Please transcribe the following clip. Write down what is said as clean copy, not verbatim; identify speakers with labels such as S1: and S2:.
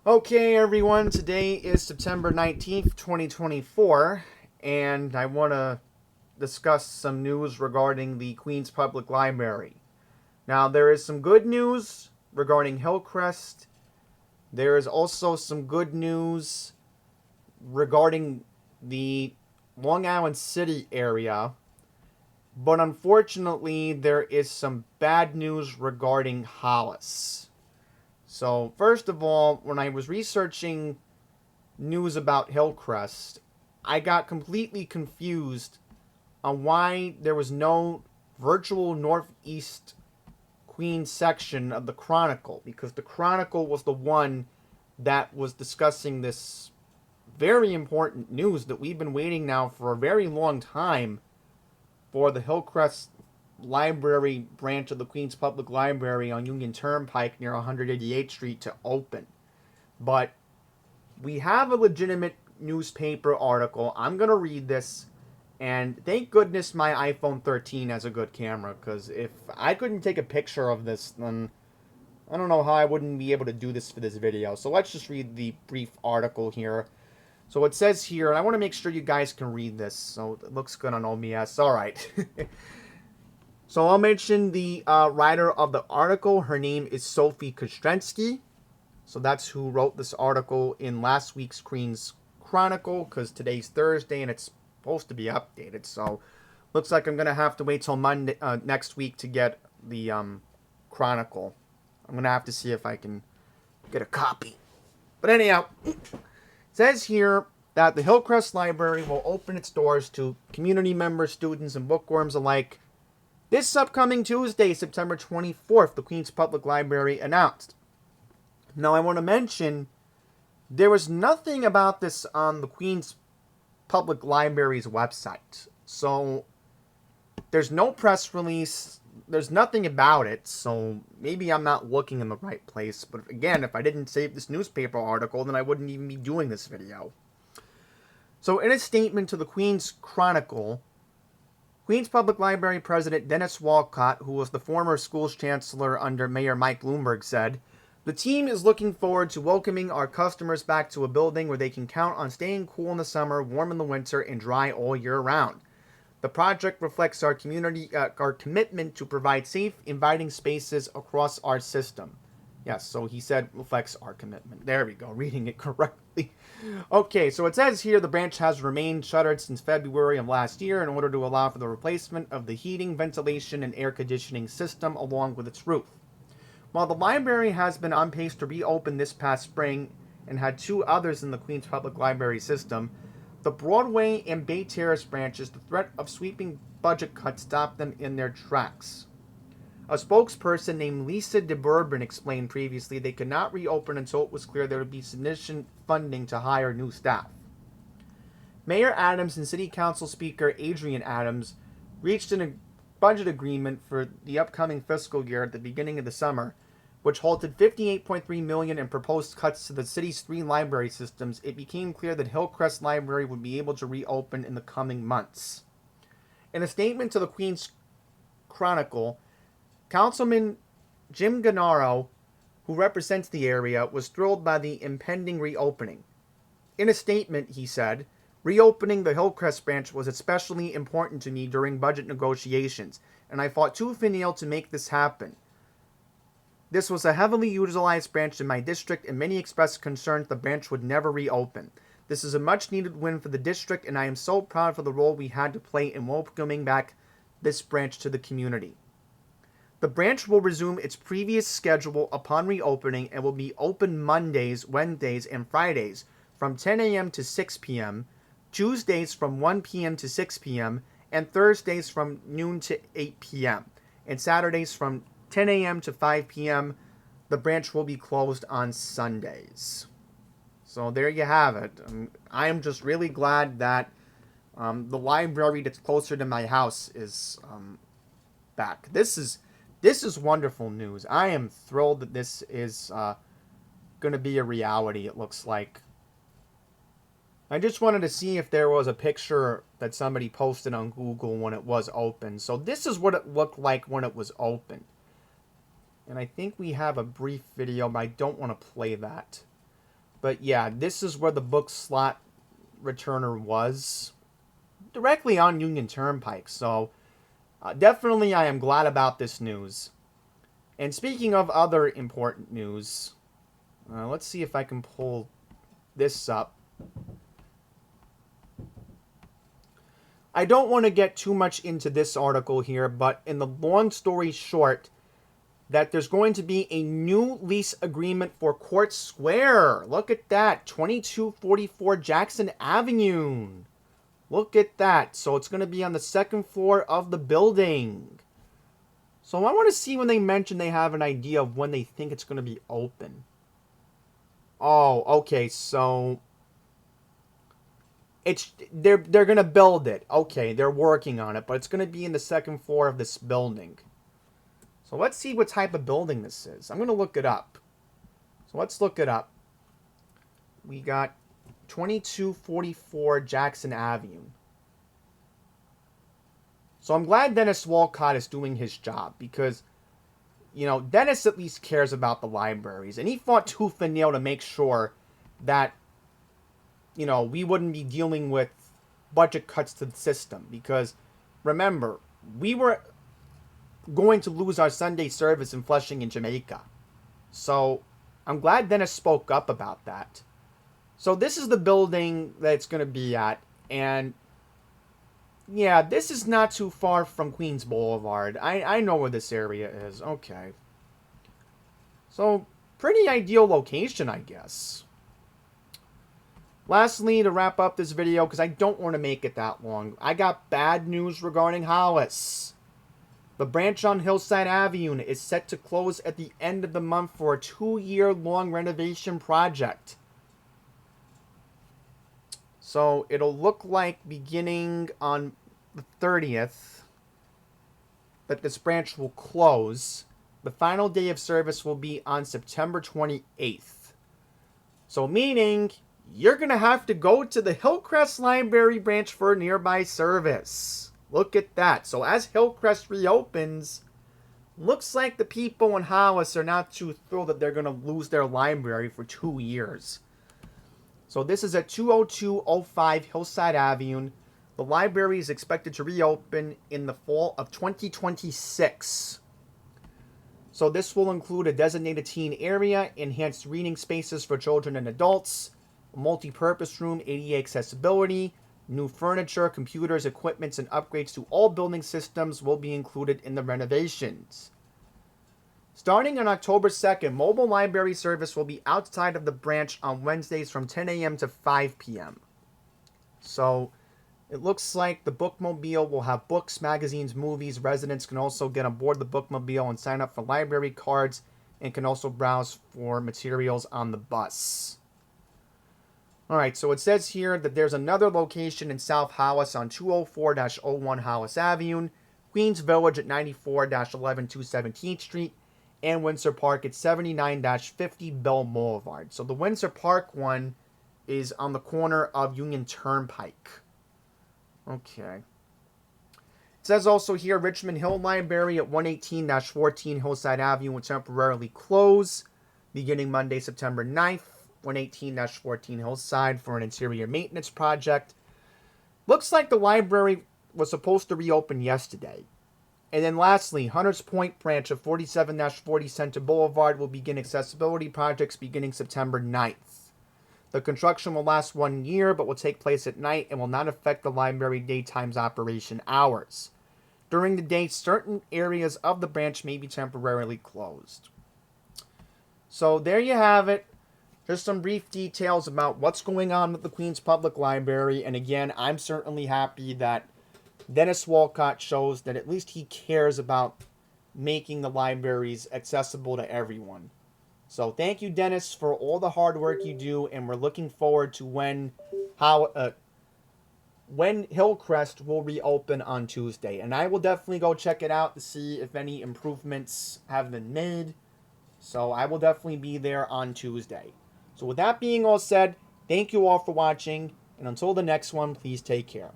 S1: Okay, everyone, today is September 19th, 2024, and I want to discuss some news regarding the Queens Public Library. Now, there is some good news regarding Hillcrest. There is also some good news regarding the Long Island City area, but unfortunately, there is some bad news regarding Hollis. So, first of all, when I was researching news about Hillcrest, I got completely confused on why there was no virtual Northeast Queens section of the Chronicle, because the Chronicle was the one that was discussing this very important news that we've been waiting now for a very long time for the Hillcrest Library branch of the Queens Public Library on Union Turnpike near 188th Street to open. But we have a legitimate newspaper article. I'm going to read this, and thank goodness my iPhone 13 has a good camera, because if I couldn't take a picture of this, then I don't know how I wouldn't be able to do this for this video. So let's just read the brief article here. So it says here, and I want to make sure you guys can read this, so it looks good on OBS. All right. So I'll mention the writer of the article. Her name is Sophie Kostrensky. So that's who wrote this article in last week's Queens Chronicle, because today's Thursday and it's supposed to be updated. So looks like I'm going to have to wait till Monday next week to get the Chronicle. I'm going to have to see if I can get a copy. But anyhow, it says here that the Hillcrest Library will open its doors to community members, students, and bookworms alike this upcoming Tuesday, September 24th, the Queens Public Library announced. Now, I want to mention, there was nothing about this on the Queens Public Library's website. So, there's no press release, there's nothing about it, so maybe I'm not looking in the right place. But again, if I didn't save this newspaper article, then I wouldn't even be doing this video. So, in a statement to the Queens Chronicle, Queens Public Library President Dennis Walcott, who was the former school's chancellor under Mayor Mike Bloomberg, said, "The team is looking forward to welcoming our customers back to a building where they can count on staying cool in the summer, warm in the winter, and dry all year round. The project reflects our commitment to provide safe, inviting spaces across our system." Yes, so he said reflects our commitment. There we go, reading it correctly. Okay, so it says here the branch has remained shuttered since February of last year in order to allow for the replacement of the heating, ventilation, and air conditioning system along with its roof. While the library has been on pace to reopen this past spring and had two others in the Queens Public Library system, the Broadway and Bay Terrace branches, the threat of sweeping budget cuts stopped them in their tracks. A spokesperson named Lisa DeBourbon explained previously they could not reopen until it was clear there would be sufficient funding to hire new staff. Mayor Adams and City Council Speaker Adrian Adams reached a budget agreement for the upcoming fiscal year at the beginning of the summer, which halted $58.3 million in proposed cuts to the city's three library systems. It became clear that Hillcrest Library would be able to reopen in the coming months. In a statement to the Queens Chronicle, Councilman Jim Gennaro, who represents the area, was thrilled by the impending reopening. In a statement, he said, "Reopening the Hillcrest branch was especially important to me during budget negotiations, and I fought tooth and nail to make this happen. This was a heavily utilized branch in my district, and many expressed concerns the branch would never reopen. This is a much-needed win for the district, and I am so proud for the role we had to play in welcoming back this branch to the community. The branch will resume its previous schedule upon reopening and will be open Mondays, Wednesdays, and Fridays from 10 a.m. to 6 p.m., Tuesdays from 1 p.m. to 6 p.m., and Thursdays from noon to 8 p.m., and Saturdays from 10 a.m. to 5 p.m. The branch will be closed on Sundays." So there you have it. I am just really glad that the library that's closer to my house is back. This is wonderful news. I am thrilled that this is going to be a reality, it looks like. I just wanted to see if there was a picture that somebody posted on Google when it was open. So this is what it looked like when it was open. And I think we have a brief video, but I don't want to play that. But yeah, this is where the book slot returner was, directly on Union Turnpike. So definitely I am glad about this news. And speaking of other important news, let's see if I can pull this up. I don't want to get too much into this article here, but in the long story short, that there's going to be a new lease agreement for Court Square. Look at that, 2244 Jackson Avenue. Look at that. So it's going to be on the second floor of the building. So I want to see when they mention they have an idea of when they think it's going to be open. Oh, okay, so they're going to build it. Okay, they're working on it, but it's going to be in the second floor of this building. So let's see what type of building this is. I'm going to look it up. So let's look it up. We got 2244 Jackson Avenue. So I'm glad Dennis Walcott is doing his job because, you know, Dennis at least cares about the libraries. And he fought tooth and nail to make sure that, you know, we wouldn't be dealing with budget cuts to the system. Because, remember, we were going to lose our Sunday service in Flushing in Jamaica. So I'm glad Dennis spoke up about that. So this is the building that it's going to be at. And yeah, this is not too far from Queens Boulevard. I know where this area is. Okay. So, pretty ideal location, I guess. Lastly, to wrap up this video, because I don't want to make it that long, I got bad news regarding Hollis. The branch on Hillside Avenue is set to close at the end of the month for a 2-year-long renovation project. So, it'll look like beginning on the 30th that this branch will close. The final day of service will be on September 28th. So, meaning you're going to have to go to the Hillcrest Library branch for a nearby service. Look at that. So, as Hillcrest reopens, looks like the people in Hollis are not too thrilled that they're going to lose their library for 2 years. So this is at 20205 Hillside Avenue. The library is expected to reopen in the fall of 2026. So this will include a designated teen area, enhanced reading spaces for children and adults, a multi-purpose room, ADA accessibility, new furniture, computers, equipment, and upgrades to all building systems will be included in the renovations. Starting on October 2nd, mobile library service will be outside of the branch on Wednesdays from 10 a.m. to 5 p.m. So, it looks like the bookmobile will have books, magazines, movies. Residents can also get aboard the bookmobile and sign up for library cards and can also browse for materials on the bus. Alright, so it says here that there's another location in South Hollis on 204-01 Hollis Avenue, Queens Village at 94-11 217th Street, and Windsor Park at 79-50 Bell Boulevard. So the Windsor Park one is on the corner of Union Turnpike. Okay. It says also here, Richmond Hill Library at 118-14 Hillside Avenue will temporarily close beginning Monday, September 9th, 118-14 Hillside for an interior maintenance project. Looks like the library was supposed to reopen yesterday. And then lastly, Hunters Point branch of 47-40 Center Boulevard will begin accessibility projects beginning September 9th. The construction will last 1 year, but will take place at night and will not affect the library daytime's operation hours. During the day, certain areas of the branch may be temporarily closed. So there you have it. Just some brief details about what's going on with the Queens Public Library. And again, I'm certainly happy that Dennis Walcott shows that at least he cares about making the libraries accessible to everyone. So thank you, Dennis, for all the hard work you do, and we're looking forward to when Hillcrest will reopen on Tuesday. And I will definitely go check it out to see if any improvements have been made. So I will definitely be there on Tuesday. So with that being all said, thank you all for watching, and until the next one, please take care.